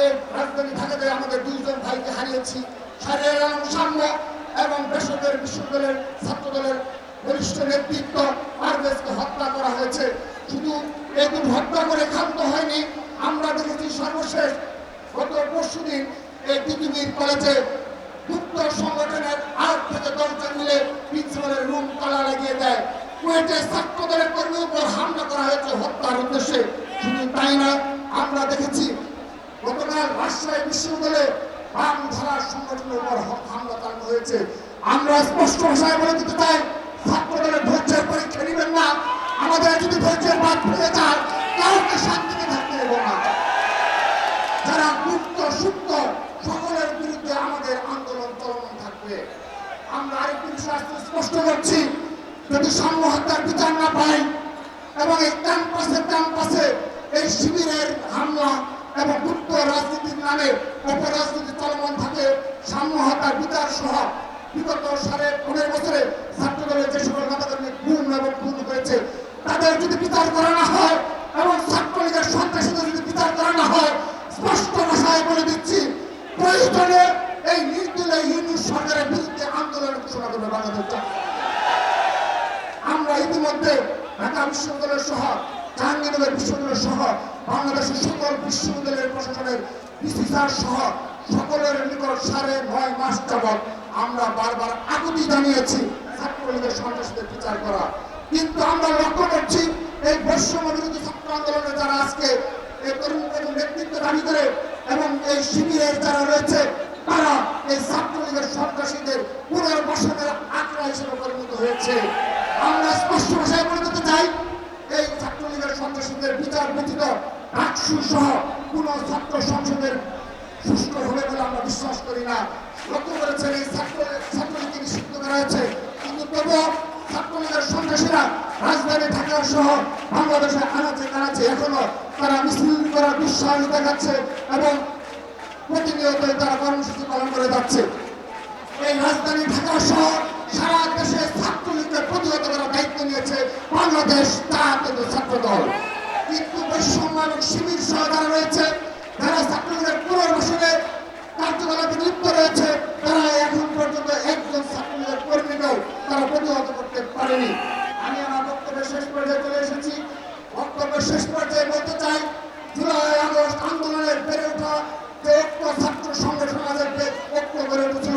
এই রাজধানী ঢাকাতে আমাদের দুইজন ভাইকে হারিয়েছি, শাহরিয়ার আলম সাম্য এবং বেসরকারি বিশ্ববিদ্যালয়ের ছাত্রদলের বরিষ্ঠ নেতৃত্ব পারভেজকে হত্যা করা হয়েছে। শুধু এই দুটো হত্যা করে ক্ষান্ত হয়নি, আমরা দেখেছি সর্বশেষ গত পরশুদিন এই পৃথিবীর কলেজে গুপ্ত সংগঠনের 8 থেকে 10 জন মিলে প্রিন্সিপালের রুম তালা লাগিয়ে দেয়। কুয়েটে ছাত্রদলের কর্মীর উপর হামলা করা হয়েছে হত্যার উদ্দেশ্যে। শুধু তাই না, আমরা দেখেছি গতকাল রাজশাহী বিশ্ববিদ্যালয়ে বাম ধারার সংগঠনের উপর হামলা চালানো হয়েছে। আমরা স্পষ্ট ভাষায় বলে দিতে চাই, ছাত্রদলের ধৈর্যের পরীক্ষা নেবেন না। আমাদের যদি ধৈর্যের বাদ ফিরে যায়, কাউকে শান্তিতে থাকতে দেব না। যারা গুপ্ত সুপ্ত সকলের বিরুদ্ধে আমাদের আন্দোলন চলমান থাকবে। আমরা আরেকটি বিষয় স্পষ্ট করছি, যদি সাম্য হত্যার বিচার না পাই এবং এই ক্যাম্পাসে এই শিবিরের হামলা এবং গুপ্ত রাজনীতির নামে অপরাজনীতি চলমান থাকে, সাম্য হত্যার বিচার সহ বিগত 15.5 বছরে ছাত্রদলের যে সকল নেতাকর্মী খুন এবং খুন হয়েছে তাদের যদি বিচার করা না হয় এবং ছাত্রলীগের সন্ত্রাসীদের যদি বিচার করা না হয়, স্পষ্ট ভাষায় বলে দিচ্ছি, প্রয়োজনে এই নির্দলীয় ইউনিট সরকারের বিরুদ্ধে আন্দোলন ঘোষণা করবে বাংলাদেশ। আমরা ইতিমধ্যে ঢাকা বিশ্ববিদ্যালয় সহ জাহাঙ্গীরনগর বিশ্ববিদ্যালয় সহ বাংলাদেশের সকল বিশ্ববিদ্যালয়ের প্রশাসনের বিসিসার সহ সকলের নিকট 9.5 মাস যাবৎ আমরা বারবার আকুতি জানিয়েছি ছাত্রলীগের সন্ত্রাসীদের বিচার করা। কিন্তু আমরা লক্ষ্য করছি এই বৈষম্য বিরোধী ছাত্র আন্দোলনে যারা আজকে এই তরুণ নেতৃত্ব দাবি করে এবং এই শিবিরের যারা রয়েছে তারা এই ছাত্রলীগের সন্ত্রাসীদের পুনর্বাসনের আখড়া হিসেবে পরিণত হয়েছে। আমরা স্পষ্ট ভাষায় বলে দিতে চাই, এই ছাত্রলীগের সন্ত্রাসীদের বিচার ব্যতীত ডাকসু সহ কোন ছাত্র সংসদের সুষ্ঠু হবে বলে আমরা বিশ্বাস করি না। লক্ষ্য করেছেন এই ছাত্রলীগকে নিষিদ্ধ করা হয়েছে, কিন্তু তবুও ছাত্রলীগের সন্ত্রাসীরা রাজধানী ঢাকা সহ বাংলাদেশে আনাচে কানাচে এখনো তারা মিছিল করার বিশ্বাস দেখাচ্ছে এবং প্রতিনিয়ত তারা কর্মসূচি পালন করে যাচ্ছে। এই রাজধানী ঢাকা সহ সারা দেশে ছাত্রলীগকে প্রতিহত করার দায়িত্ব নিয়েছে বাংলাদেশ জাতীয় ছাত্র দল। কিন্তু বৈষম্য এবং শিবির সহ যারা রয়েছে, যারা ছাত্রলীগের পুনর্বাসনে কার্যকলাপে লিপ্ত রয়েছে, তারা এখন পর্যন্ত একজন ছাত্রলীগের কর্মীকেও তারা প্রতিহত করতে পারেনি। আমি আমার বক্তব্যের শেষ পর্যায়ে চলে এসেছি। বক্তব্যের শেষ পর্যায়ে বলতে চাই, জুলাই আগস্ট আন্দোলনের বেড়ে ওঠা যে ঐক্য ছাত্র সংগঠন আমাদের ঐক্য গড়ে উঠেছিল,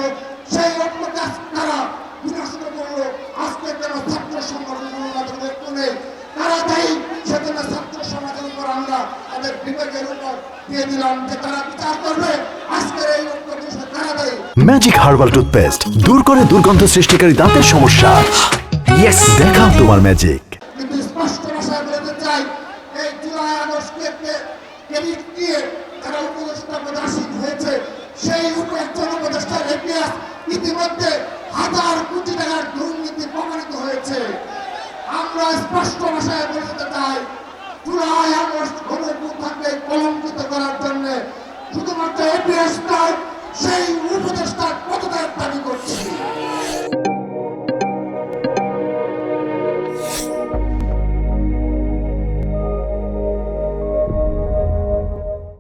সেই ঐক্যকে তারা বিনষ্ট করলো। আজকে কেন ছাত্র সংগঠনগুলোর মাধ্যমে ঐক্য নেই, তারা দায়ী। সেজন্য ছাত্র সমাজের উপর আমরা তাদের বিবেকের উপর দিয়ে দিলাম যে তারা বিচার করবে। আজকের এই ঐক্য বিষয়ে তারা দায়ী। ম্যাজিক হার্বাল টুথপেস্ট দূর করে দুর্গন্ধ সৃষ্টিকারী দাঁতের সমস্যা। ইয়েস, দেখাও তোমার ম্যাজিক। কিন্তু স্পষ্ট ভাষায় বলতে চাই, এই জুলাই আগস্টকে ক্রেডিট দিয়ে যারা উপদেষ্টা পদে আসীন হয়েছে, সেই একজন উপদেষ্টার ইতিহাস ইতিমধ্যে